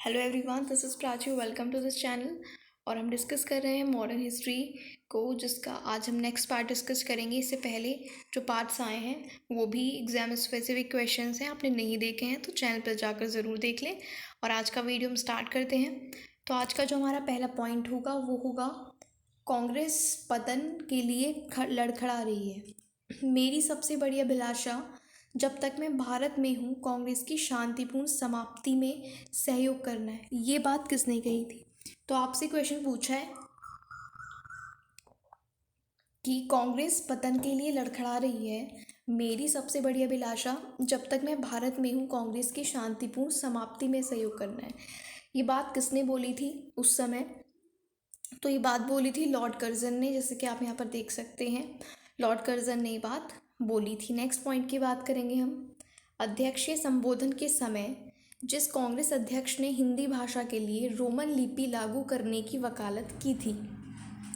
Hello everyone, this is Prachi. Welcome to this channel. और हम discuss कर रहे हैं मॉडर्न हिस्ट्री को, जिसका आज हम नेक्स्ट पार्ट डिस्कस करेंगे। इससे पहले जो पार्ट्स आए हैं वो भी एग्जाम स्पेसिफिक क्वेश्चंस हैं, आपने नहीं देखे हैं तो चैनल पर जाकर ज़रूर देख लें। और आज का वीडियो हम स्टार्ट करते हैं। तो आज का जो हमारा पहला पॉइंट होगा वो होगा कांग्रेस पतन के लिए लड़खड़ा रही है। मेरी सबसे बड़ी अभिलाषा जब तक मैं भारत में हूँ कांग्रेस की शांतिपूर्ण समाप्ति में सहयोग करना है। ये बात किसने कही थी? तो आपसे क्वेश्चन पूछा है कि कांग्रेस पतन के लिए लड़खड़ा रही है। मेरी सबसे बड़ी अभिलाषा जब तक मैं भारत में हूँ कांग्रेस की शांतिपूर्ण समाप्ति में सहयोग करना है। ये बात किसने बोली थी उस समय? तो ये बात बोली थी लॉर्ड कर्जन ने, जैसे कि आप यहाँ पर देख सकते हैं। लॉर्ड कर्जन ने ये बात बोली थी। नेक्स्ट पॉइंट की बात करेंगे हम। अध्यक्षीय संबोधन के समय जिस कांग्रेस अध्यक्ष ने हिंदी भाषा के लिए रोमन लिपि लागू करने की वकालत की थी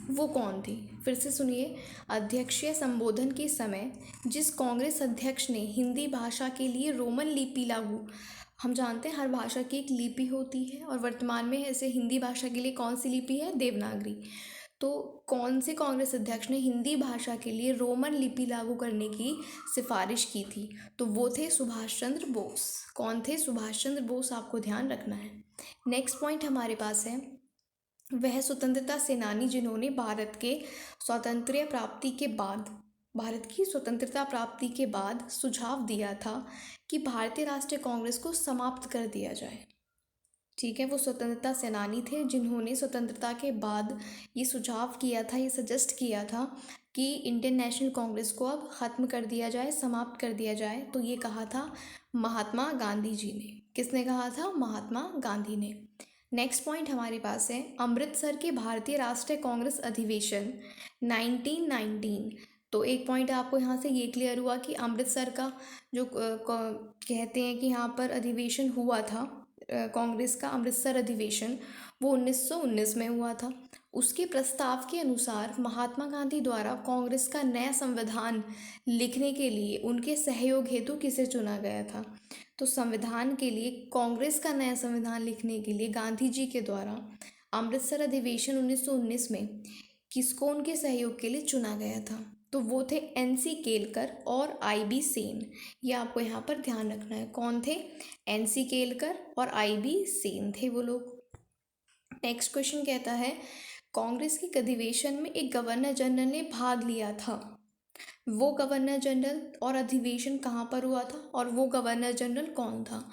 वो कौन थी? फिर से सुनिए। अध्यक्षीय संबोधन के समय जिस कांग्रेस अध्यक्ष ने हिंदी भाषा के लिए रोमन लिपि लागू, हम जानते हैं हर भाषा की एक लिपि होती है और वर्तमान में ऐसे हिंदी भाषा के लिए कौन सी लिपि है? देवनागरी। तो कौन से कांग्रेस अध्यक्ष ने हिंदी भाषा के लिए रोमन लिपि लागू करने की सिफारिश की थी? तो वो थे सुभाष चंद्र बोस। कौन थे? सुभाष चंद्र बोस, आपको ध्यान रखना है। नेक्स्ट पॉइंट हमारे पास है वह स्वतंत्रता सेनानी जिन्होंने भारत की स्वतंत्रता प्राप्ति के बाद सुझाव दिया था कि भारतीय राष्ट्रीय कांग्रेस को समाप्त कर दिया जाए। ठीक है, वो स्वतंत्रता सेनानी थे जिन्होंने स्वतंत्रता के बाद ये सुझाव किया था, ये सजेस्ट किया था कि इंडियन नेशनल कांग्रेस को अब ख़त्म कर दिया जाए, समाप्त कर दिया जाए। तो ये कहा था महात्मा गांधी जी ने। किसने कहा था? महात्मा गांधी ने। नेक्स्ट पॉइंट हमारे पास है अमृतसर के भारतीय राष्ट्रीय कांग्रेस अधिवेशन 1919। तो एक पॉइंट आपको यहाँ से ये क्लियर हुआ कि अमृतसर का जो कहते हैं कि यहाँ पर अधिवेशन हुआ था कांग्रेस का, अमृतसर अधिवेशन, वो 1919 में हुआ था। उसके प्रस्ताव के अनुसार महात्मा गांधी द्वारा कांग्रेस का नया संविधान लिखने के लिए उनके सहयोग हेतु किसे चुना गया था? तो संविधान के लिए, कांग्रेस का नया संविधान लिखने के लिए गांधी जी के द्वारा अमृतसर अधिवेशन 1919 में किसको उनके सहयोग के लिए चुना गया था? तो वो थे NC केलकर और IB सेन। ये आपको यहाँ पर ध्यान रखना है। कौन थे? NC केलकर और IB सेन थे वो लोग। नेक्स्ट क्वेश्चन कहता है कांग्रेस के अधिवेशन में एक गवर्नर जनरल ने भाग लिया था। वो गवर्नर जनरल और अधिवेशन कहाँ पर हुआ था और वो गवर्नर जनरल कौन था?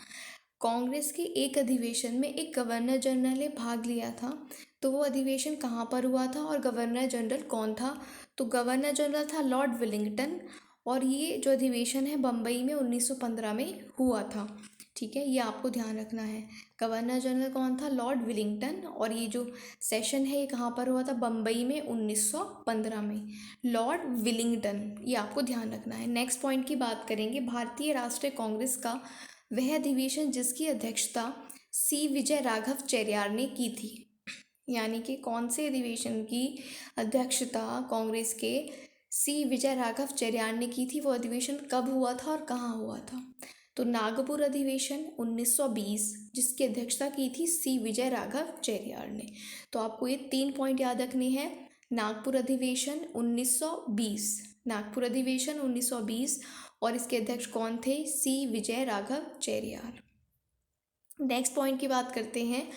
कांग्रेस के एक अधिवेशन में एक गवर्नर जनरल ने भाग लिया था। तो वो अधिवेशन कहाँ पर हुआ था और गवर्नर जनरल कौन था? तो गवर्नर जनरल था लॉर्ड विलिंगटन। और ये जो अधिवेशन है बम्बई में 1915 में हुआ था। ठीक है, ये आपको ध्यान रखना है। गवर्नर जनरल कौन था? Lord Willingdon. और ये जो सेशन है ये कहाँ पर हुआ था? बम्बई में 1915 में। लॉर्ड विलिंगटन, ये आपको ध्यान रखना है। नेक्स्ट पॉइंट की बात करेंगे भारतीय राष्ट्रीय कांग्रेस का वह अधिवेशन जिसकी अध्यक्षता C विजय राघव चेरियार ने की थी। यानी कि कौन से अधिवेशन की अध्यक्षता कांग्रेस के C विजय राघव चेरियार ने की थी? वो अधिवेशन कब हुआ था और कहाँ हुआ था? तो नागपुर अधिवेशन 1920, जिसकी अध्यक्षता की थी C विजय राघव चेरियार ने। तो आपको ये 3 पॉइंट याद रखने हैं। नागपुर अधिवेशन 1920, नागपुर अधिवेशन 1920, और इसके अध्यक्ष कौन थे? C विजय राघव चेरियार। नेक्स्ट पॉइंट की बात करते हैं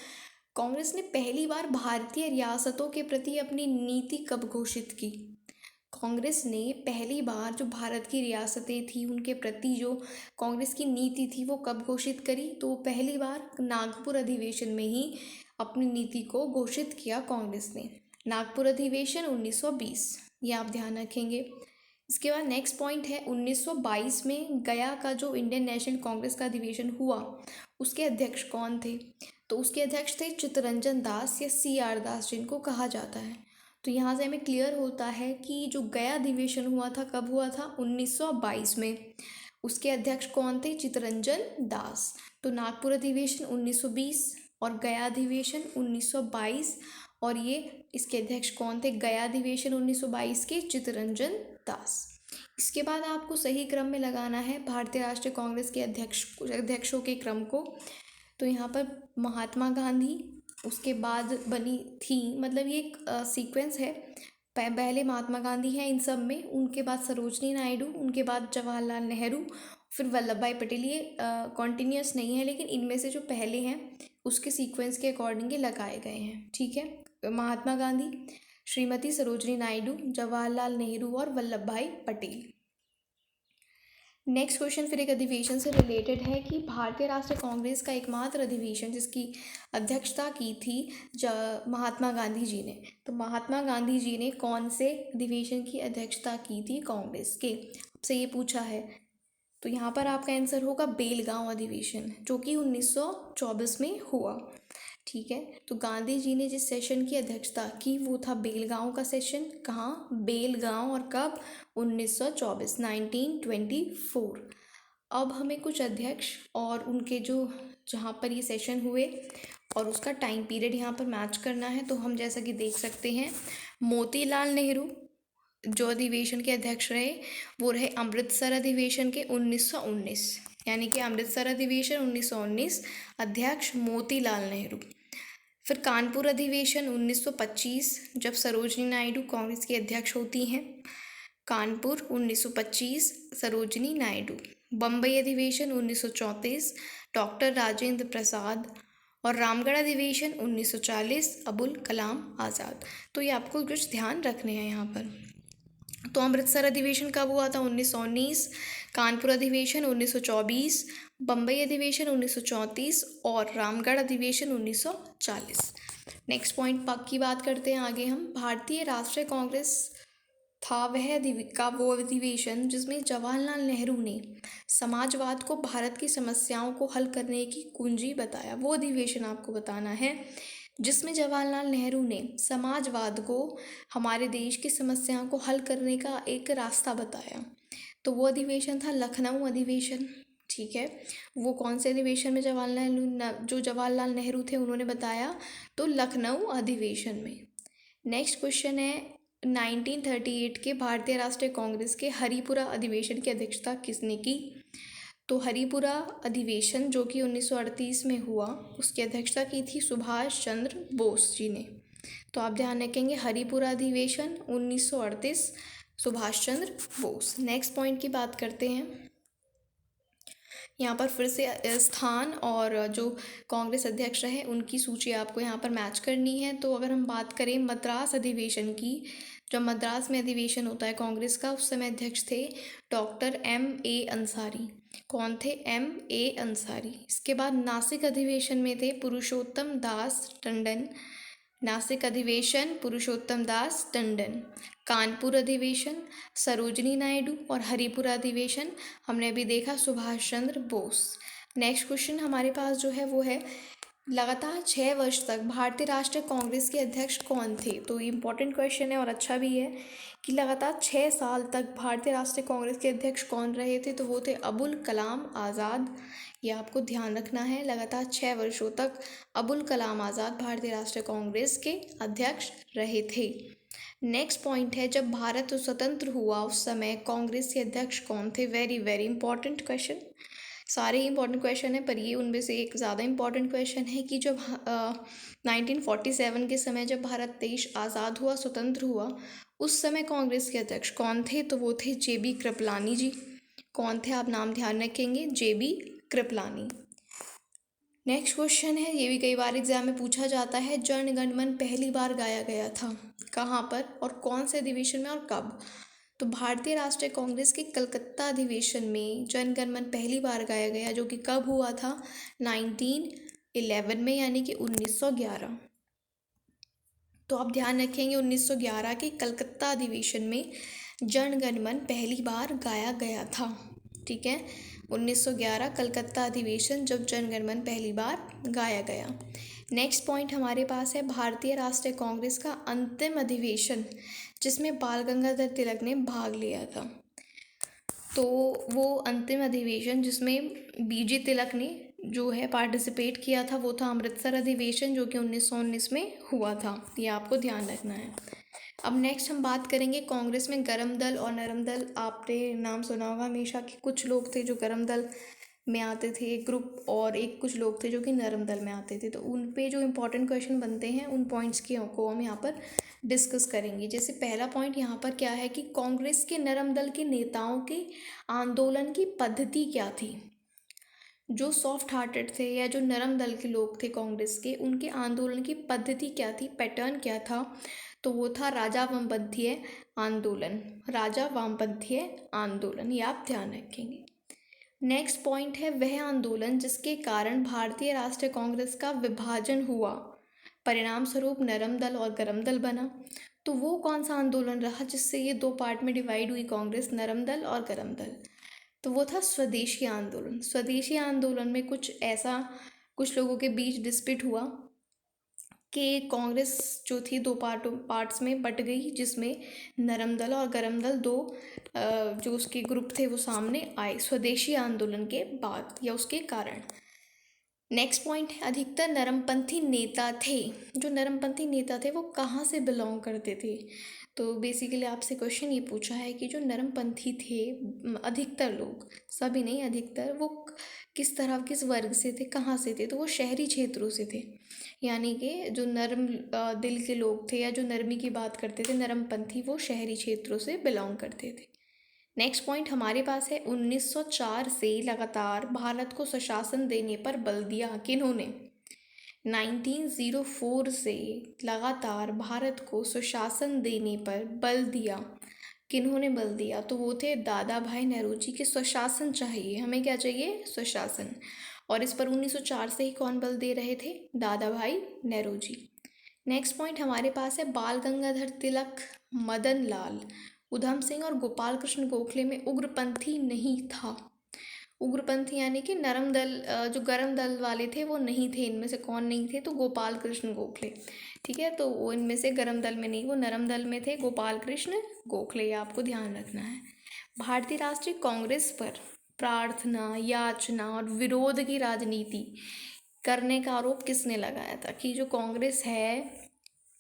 कांग्रेस ने पहली बार भारतीय रियासतों के प्रति अपनी नीति कब घोषित की? कांग्रेस ने पहली बार जो भारत की रियासतें थी उनके प्रति जो कांग्रेस की नीति थी वो कब घोषित करी? तो पहली बार नागपुर अधिवेशन में ही अपनी नीति को घोषित किया कांग्रेस ने। नागपुर अधिवेशन 1920, ये आप ध्यान रखेंगे। इसके बाद नेक्स्ट पॉइंट है 1922 में गया का जो इंडियन नेशनल कांग्रेस का अधिवेशन हुआ उसके अध्यक्ष कौन थे? तो उसके अध्यक्ष थे चित्तरंजन दास या CR दास, जिनको कहा जाता है। तो यहाँ से हमें क्लियर होता है कि जो गया अधिवेशन हुआ था कब हुआ था? 1922 में। उसके अध्यक्ष कौन थे? चित्तरंजन दास। तो नागपुर अधिवेशन 1920 और गया अधिवेशन 1922, और ये इसके अध्यक्ष कौन थे? गया अधिवेशन 1922 के चित्तरंजन दास। इसके बाद आपको सही क्रम में लगाना है भारतीय राष्ट्रीय कांग्रेस के अध्यक्षों के क्रम को। तो यहाँ पर महात्मा गांधी, उसके बाद बनी थी, मतलब ये एक सीक्वेंस है, पहले महात्मा गांधी हैं इन सब में, उनके बाद सरोजनी नायडू, उनके बाद जवाहरलाल नेहरू, फिर वल्लभ भाई पटेल। ये कॉन्टिन्यूस नहीं है, लेकिन इनमें से जो पहले हैं उसके सीक्वेंस के अकॉर्डिंग ये लगाए गए हैं, ठीक है। महात्मा गांधी, श्रीमती सरोजनी नायडू, जवाहरलाल नेहरू और वल्लभ भाई पटेल। नेक्स्ट क्वेश्चन फिर एक अधिवेशन से रिलेटेड है कि भारतीय राष्ट्रीय कांग्रेस का एकमात्र अधिवेशन जिसकी अध्यक्षता की थी महात्मा गांधी जी ने, तो महात्मा गांधी जी ने कौन से अधिवेशन की अध्यक्षता की थी कांग्रेस के, आपसे ये पूछा है। तो यहाँ पर आपका आंसर होगा बेलगांव अधिवेशन, जो कि 1924 में हुआ, ठीक है। तो गांधी जी ने जिस सेशन की अध्यक्षता की वो था बेलगांव का सेशन। कहाँ? बेलगांव। और कब? 1924, 1924। अब हमें कुछ अध्यक्ष और उनके जो जहाँ पर ये सेशन हुए और उसका टाइम पीरियड यहाँ पर मैच करना है। तो हम जैसा कि देख सकते हैं, मोतीलाल नेहरू जो अधिवेशन के अध्यक्ष रहे वो रहे अमृतसर अधिवेशन के 1919, यानी कि अमृतसर अधिवेशन 1919, अध्यक्ष मोतीलाल नेहरू। फिर कानपुर अधिवेशन 1925, जब सरोजनी नायडू कांग्रेस की अध्यक्ष होती हैं। कानपुर 1925, सरोजनी नायडू। बम्बई अधिवेशन 1934, डॉक्टर राजेंद्र प्रसाद। और रामगढ़ अधिवेशन 1940, अबुल कलाम आज़ाद। तो ये आपको कुछ ध्यान रखने हैं यहाँ पर। तो अमृतसर अधिवेशन कब हुआ था? 1919। कानपुर अधिवेशन 1924, बम्बई अधिवेशन 1934 और रामगढ़ अधिवेशन 1940। नेक्स्ट पॉइंट की बात करते हैं आगे हम। भारतीय राष्ट्रीय कांग्रेस था वो अधिवेशन जिसमें जवाहरलाल नेहरू ने समाजवाद को भारत की समस्याओं को हल करने की कुंजी बताया। वो अधिवेशन आपको बताना है जिसमें जवाहरलाल नेहरू ने समाजवाद को हमारे देश की समस्याओं को हल करने का एक रास्ता बताया। तो वो अधिवेशन था लखनऊ अधिवेशन, ठीक है। वो कौन से अधिवेशन में जवाहरलाल नेहरू थे उन्होंने बताया? तो लखनऊ अधिवेशन में। नेक्स्ट क्वेश्चन है 1938 के भारतीय राष्ट्रीय कांग्रेस के हरिपुरा अधिवेशन की अध्यक्षता किसने की? तो हरिपुरा अधिवेशन जो कि 1938 में हुआ उसकी अध्यक्षता की थी सुभाष चंद्र बोस जी ने। तो आप ध्यान रखेंगे हरिपुरा अधिवेशन 1938, सुभाष चंद्र बोस। नेक्स्ट पॉइंट की बात करते हैं। यहाँ पर फिर से स्थान और जो कांग्रेस अध्यक्ष रहे उनकी सूची आपको यहाँ पर मैच करनी है। तो अगर हम बात करें मद्रास अधिवेशन की, जब मद्रास में अधिवेशन होता है कांग्रेस का, उस समय अध्यक्ष थे डॉक्टर M.A. अंसारी। कौन थे? M.A. अंसारी। इसके बाद नासिक अधिवेशन में थे पुरुषोत्तम दास टंडन। नासिक अधिवेशन पुरुषोत्तम दास टंडन। कानपुर अधिवेशन सरोजनी नायडू और हरिपुरा अधिवेशन हमने अभी देखा सुभाष चंद्र बोस। नेक्स्ट क्वेश्चन हमारे पास जो है वो है लगातार 6 वर्ष तक भारतीय राष्ट्रीय कांग्रेस के अध्यक्ष कौन थे? तो ये इंपॉर्टेंट क्वेश्चन है और अच्छा भी है कि लगातार 6 साल तक भारतीय राष्ट्रीय कांग्रेस के अध्यक्ष कौन रहे थे? तो वो थे अबुल कलाम आज़ाद। ये आपको ध्यान रखना है, लगातार 6 वर्षों तक अबुल कलाम आज़ाद भारतीय राष्ट्रीय कांग्रेस के अध्यक्ष रहे थे। नेक्स्ट पॉइंट है जब भारत स्वतंत्र हुआ उस समय कांग्रेस के अध्यक्ष कौन थे? वेरी वेरी इंपॉर्टेंट क्वेश्चन, सारे ही इंपॉर्टेंट क्वेश्चन है पर ये उनमें से एक ज़्यादा इंपॉर्टेंट क्वेश्चन है कि जब 1947 के समय जब भारत देश आज़ाद हुआ, स्वतंत्र हुआ, उस समय कांग्रेस के अध्यक्ष कौन थे? तो वो थे JB कृपलानी जी। कौन थे? आप नाम ध्यान रखेंगे, JB कृपलानी। नेक्स्ट क्वेश्चन है, ये भी कई बार एग्जाम में पूछा जाता है, जन गण मन पहली बार गाया गया था कहाँ पर और कौन से अधिवेशन में और कब? तो भारतीय राष्ट्रीय कांग्रेस के कलकत्ता अधिवेशन में जन गण मन पहली बार गाया गया, जो कि कब हुआ था? 1911 में, यानी कि 1911। तो आप ध्यान रखेंगे 1911 के कलकत्ता अधिवेशन में जन गण मन पहली बार गाया गया था, ठीक है। 1911 कलकत्ता अधिवेशन जब जन गण मन पहली बार गाया गया। नेक्स्ट पॉइंट हमारे पास है भारतीय राष्ट्रीय कांग्रेस का अंतिम अधिवेशन जिसमें बाल गंगाधर तिलक ने भाग लिया था। तो वो अंतिम अधिवेशन जिसमें BG तिलक ने जो है पार्टिसिपेट किया था वो था अमृतसर अधिवेशन, जो कि 1919 में हुआ था। ये आपको ध्यान रखना है। अब नेक्स्ट हम बात करेंगे कांग्रेस में गरम दल और नरम दल। आपने नाम सुना होगा हमेशा कि कुछ लोग थे जो गरम दल में आते थे एक ग्रुप, और एक कुछ लोग थे जो कि नरम दल में आते थे। तो उन पे जो इम्पोर्टेंट क्वेश्चन बनते हैं उन पॉइंट्स को हम यहाँ पर डिस्कस करेंगे। जैसे पहला पॉइंट यहाँ पर क्या है कि कांग्रेस के नरम दल के नेताओं के आंदोलन की पद्धति क्या थी। जो सॉफ्ट हार्टेड थे या जो नरम दल के लोग थे कांग्रेस के, उनके आंदोलन की पद्धति क्या थी, पैटर्न क्या था, तो वो था राजा वामपंथीय आंदोलन। राजा वामपंथीय आंदोलन, ये आप ध्यान रखेंगे। नेक्स्ट पॉइंट है वह आंदोलन जिसके कारण भारतीय राष्ट्रीय कांग्रेस का विभाजन हुआ, परिणाम स्वरूप नरम दल और गरम दल बना। तो वो कौन सा आंदोलन रहा जिससे ये दो पार्ट में डिवाइड हुई कांग्रेस, नरम दल और गरम दल, तो वो था स्वदेशी आंदोलन। स्वदेशी आंदोलन में कुछ लोगों के बीच डिस्प्यूट हुआ कि कांग्रेस जो थी दो पार्ट्स में बट गई, जिसमें नरम दल और गरम दल दो जो उसके ग्रुप थे वो सामने आए स्वदेशी आंदोलन के बाद या उसके कारण। नेक्स्ट पॉइंट है अधिकतर नरमपंथी नेता थे। जो नरमपंथी नेता थे वो कहाँ से बिलोंग करते थे, तो बेसिकली आपसे क्वेश्चन ये पूछा है कि जो नरमपंथी थे अधिकतर लोग, सभी नहीं अधिकतर, वो किस वर्ग से थे, कहाँ से थे, तो वो शहरी क्षेत्रों से थे। यानी कि जो नरम दिल के लोग थे या जो नरमी की बात करते थे नरमपंथी, वो शहरी क्षेत्रों से बिलोंग करते थे। नेक्स्ट पॉइंट हमारे पास है 1904 से लगातार भारत को स्वशासन देने पर बल दिया किन्होंने। 1904 से लगातार भारत को स्वशासन देने पर बल दिया, किन्होंने बल दिया, तो वो थे दादा भाई नेहरू के स्वशासन चाहिए, हमें क्या चाहिए, स्वशासन। और इस पर 1904 से ही कौन बल दे रहे थे, दादा भाई नेहरू जी। नेक्स्ट पॉइंट हमारे पास है बाल गंगाधर तिलक, मदन लाल, उधम सिंह और गोपाल कृष्ण गोखले में उग्रपंथी नहीं था। उग्रपंथी यानी कि नरम दल, जो गरम दल वाले थे वो नहीं थे। इनमें से कौन नहीं थे, तो गोपाल कृष्ण गोखले, ठीक है। तो वो इनमें से गरम दल में नहीं, वो नरम दल में थे, गोपाल कृष्ण गोखले, ये आपको ध्यान रखना है। भारतीय राष्ट्रीय कांग्रेस पर प्रार्थना, याचना और विरोध की राजनीति करने का आरोप किसने लगाया था, कि जो कांग्रेस है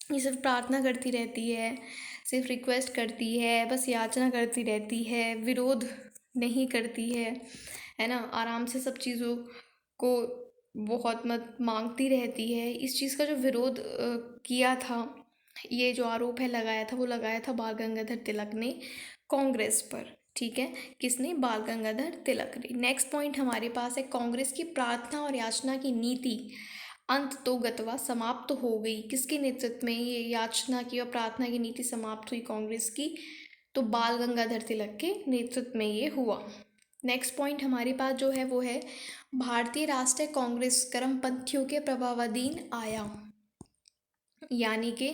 ये सिर्फ प्रार्थना करती रहती है, सिर्फ रिक्वेस्ट करती है, बस याचना करती रहती है, विरोध नहीं करती है ना, आराम से सब चीज़ों को बहुत मत मांगती रहती है। इस चीज़ का जो विरोध किया था, ये जो आरोप है लगाया था, वो लगाया था बाल गंगाधर तिलक ने कांग्रेस पर, ठीक है। किसने, बाल गंगाधर तिलक ने। नेक्स्ट पॉइंट हमारे पास है कांग्रेस की प्रार्थना और याचना की नीति अंत तो गतवा समाप्त हो गई, किसके नेतृत्व में ये याचना की और प्रार्थना की नीति समाप्त हुई कांग्रेस की, तो बाल गंगाधर तिलक के नेतृत्व में ये हुआ। नेक्स्ट पॉइंट हमारे पास जो है वो है भारतीय राष्ट्रीय कांग्रेस गरमपंथियों के प्रभावाधीन आया, यानी कि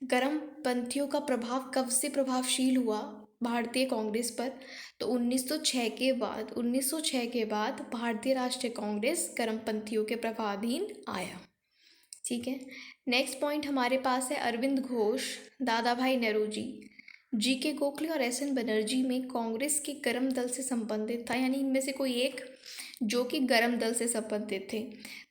गरमपंथियों का प्रभाव कब से प्रभावशील हुआ भारतीय कांग्रेस पर, तो 1906 के बाद भारतीय राष्ट्रीय कांग्रेस गरमपंथियों के प्रभावाधीन आया, ठीक है। नेक्स्ट पॉइंट हमारे पास है अरविंद घोष, दादा भाई नेहरू जी के गोखले और एस एन बनर्जी में कांग्रेस के गरम दल से संबंधित था, यानी इनमें से कोई एक जो कि गरम दल से संबंधित थे,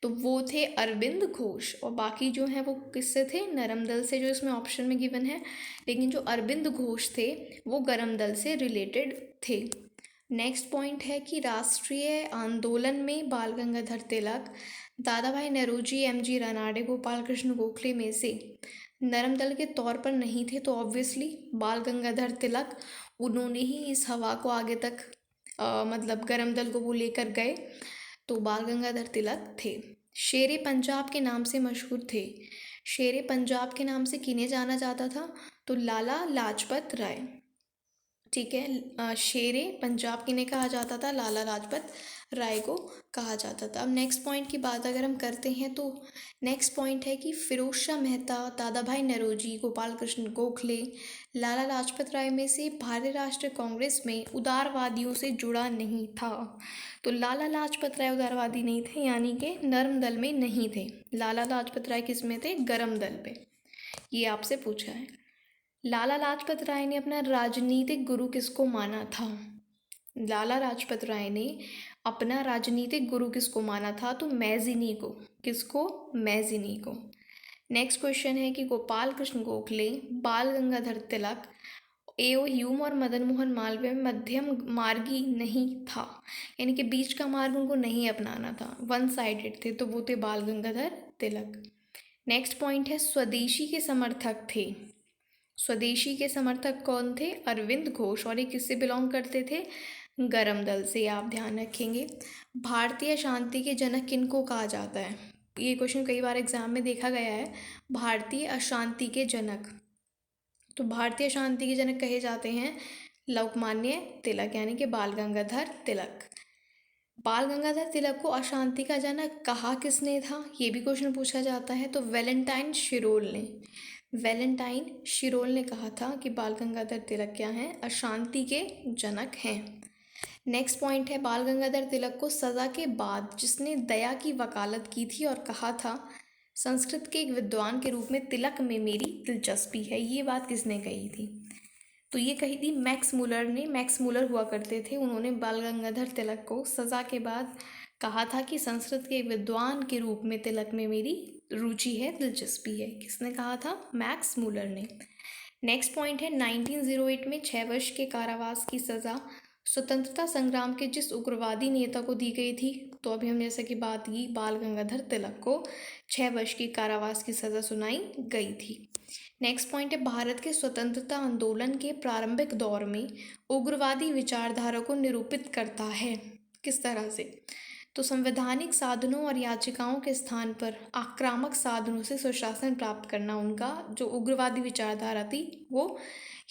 तो वो थे अरविंद घोष, और बाकी जो हैं वो किससे थे, नरम दल से, जो इसमें ऑप्शन में गिवन है, लेकिन जो अरविंद घोष थे वो गरम दल से रिलेटेड थे। नेक्स्ट पॉइंट है कि राष्ट्रीय आंदोलन में बाल गंगाधर तिलक, दादा भाई नेहरू जी, एम जी रानाडे, गोपाल कृष्ण गोखले में से नरम दल के तौर पर नहीं थे, तो ऑब्वियसली बाल गंगाधर तिलक, उन्होंने ही इस हवा को आगे तक मतलब गरम दल को वो लेकर गए, तो बाल गंगाधर तिलक थे। शेरे पंजाब के नाम से मशहूर थे, शेरे पंजाब के नाम से किन्हें जाना जाता था, तो लाला लाजपत राय, ठीक है। शेरे पंजाब किन्हें कहा जाता था, लाला लाजपत राय को कहा जाता था। अब नेक्स्ट पॉइंट की बात अगर हम करते हैं तो नेक्स्ट पॉइंट है कि फिरोज शाह मेहता, दादा भाई नेहरू, गोपाल कृष्ण गोखले, लाला लाजपत राय में से भारतीय राष्ट्रीय कांग्रेस में उदारवादियों से जुड़ा नहीं था, तो लाला लाजपत राय उदारवादी नहीं थे, यानी कि नर्म दल में नहीं थे। लाला लाजपत राय किस में थे, गरम दल पे, ये आपसे पूछा है। लाला लाजपत राय ने अपना राजनीतिक गुरु किसको माना था, लाला लाजपत राय ने अपना राजनीतिक गुरु किसको माना था, तो मैजिनी को, किसको, मैजिनी को। नेक्स्ट क्वेश्चन है कि गोपाल कृष्ण गोखले, बाल गंगाधर तिलक A.O. ह्यूम और मदन मोहन मालवीय में मध्यम मार्गी नहीं था, यानी कि बीच का मार्ग उनको नहीं अपनाना था, वन साइडेड थे, तो वो थे बाल गंगाधर तिलक। नेक्स्ट पॉइंट है स्वदेशी के समर्थक थे। स्वदेशी के समर्थक कौन थे? अरविंद घोष, और ये किससे बिलोंग करते थे? गरम दल से, आप ध्यान रखेंगे। भारतीय शांति के जनक किनको कहा जाता है? ये क्वेश्चन कई बार एग्जाम में देखा गया है। भारतीय अशांति के जनक, तो भारतीय शांति के जनक कहे जाते हैं लोकमान्य तिलक, यानी कि बाल गंगाधर तिलक। बाल गंगाधर तिलक को अशांति का जनक कहा किसने था? ये भी क्वेश्चन पूछा जाता है। तो वैलेंटाइन शिरोल ने, वैलेंटाइन शिरोल ने कहा था कि बाल गंगाधर तिलक क्या हैं? अशांति के जनक हैं। नेक्स्ट पॉइंट है बाल गंगाधर तिलक को सज़ा के बाद जिसने दया की वकालत की थी और कहा था संस्कृत के एक विद्वान के रूप में तिलक में मेरी दिलचस्पी है, ये बात किसने कही थी? तो ये कही थी मैक्स मुलर ने। मैक्स मुलर हुआ करते थे, उन्होंने बाल गंगाधर तिलक को सज़ा के बाद कहा था कि संस्कृत के एक विद्वान के रूप में तिलक में मेरी रुचि है, दिलचस्पी है। किसने कहा था? मैक्स मुलर ने। नेक्स्ट पॉइंट है 1908 में 6 वर्ष के कारावास की सज़ा स्वतंत्रता संग्राम के जिस उग्रवादी नेता को दी गई थी? तो अभी हम जैसे कि बात की, बाल गंगाधर तिलक को 6 वर्ष की कारावास की सज़ा सुनाई गई थी। नेक्स्ट पॉइंट है भारत के स्वतंत्रता आंदोलन के प्रारंभिक दौर में उग्रवादी विचारधारा को निरूपित करता है। किस तरह से? तो संवैधानिक साधनों और याचिकाओं के स्थान पर आक्रामक साधनों से सुशासन प्राप्त करना, उनका जो उग्रवादी विचारधारा थी वो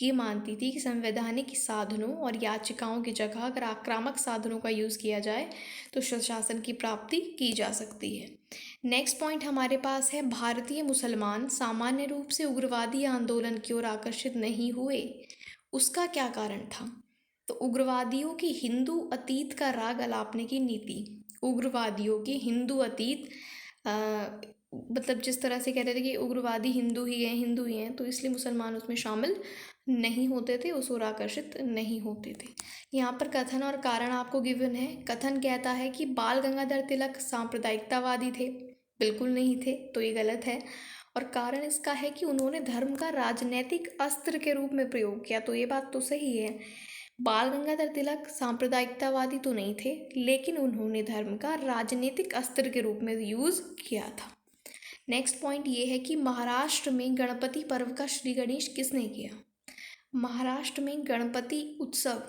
ये मानती थी कि संवैधानिक साधनों और याचिकाओं की जगह अगर आक्रामक साधनों का यूज़ किया जाए तो सुशासन की प्राप्ति की जा सकती है। नेक्स्ट पॉइंट हमारे पास है भारतीय मुसलमान सामान्य रूप से उग्रवादी आंदोलन की ओर आकर्षित नहीं हुए, उसका क्या कारण था? तो उग्रवादियों की हिंदू अतीत का राग अलापने की नीति, उग्रवादियों की हिंदू अतीत मतलब जिस तरह से कहते थे कि उग्रवादी हिंदू ही हैं, हिंदू ही हैं, तो इसलिए मुसलमान उसमें शामिल नहीं होते थे, उस ओर आकर्षित नहीं होते थे। यहाँ पर कथन और कारण आपको गिवन है। कथन कहता है कि बाल गंगाधर तिलक सांप्रदायिकतावादी थे, बिल्कुल नहीं थे, तो ये गलत है। और कारण इसका है कि उन्होंने धर्म का राजनैतिक अस्त्र के रूप में प्रयोग किया, तो ये बात तो सही है। बाल गंगाधर तिलक सांप्रदायिकतावादी तो नहीं थे, लेकिन उन्होंने धर्म का राजनीतिक अस्त्र के रूप में यूज़ किया था। नेक्स्ट पॉइंट ये है कि महाराष्ट्र में गणपति पर्व का श्री गणेश किसने किया? महाराष्ट्र में गणपति उत्सव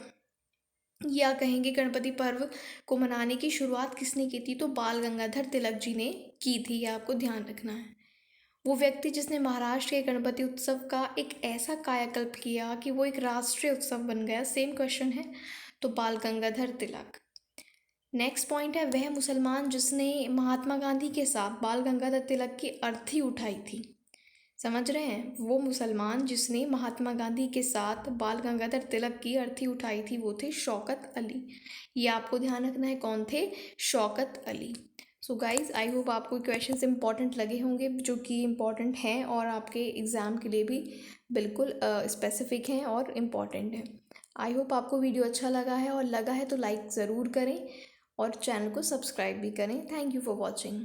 या कहेंगे गणपति पर्व को मनाने की शुरुआत किसने की थी? तो बाल गंगाधर तिलक जी ने की थी, ये आपको ध्यान रखना है। वो व्यक्ति जिसने महाराष्ट्र के गणपति उत्सव का एक ऐसा कायाकल्प किया कि वो एक राष्ट्रीय उत्सव बन गया, सेम क्वेश्चन है, तो बाल गंगाधर तिलक। नेक्स्ट पॉइंट है वह मुसलमान जिसने महात्मा गांधी के साथ बाल गंगाधर तिलक की अर्थी उठाई थी। समझ रहे हैं? वो मुसलमान जिसने महात्मा गांधी के साथ बाल गंगाधर तिलक की अर्थी उठाई थी वो थे शौकत अली। ये आपको ध्यान रखना है, कौन थे? Shaukat Ali. So guys, I hope आपको क्वेश्चंस इंपॉर्टेंट लगे होंगे, जो कि इम्पॉर्टेंट हैं और आपके एग्ज़ाम के लिए भी बिल्कुल स्पेसिफिक हैं और इम्पॉर्टेंट हैं। आई होप आपको वीडियो अच्छा लगा है, और लगा है तो लाइक ज़रूर करें और चैनल को सब्सक्राइब भी करें। Thank you for watching.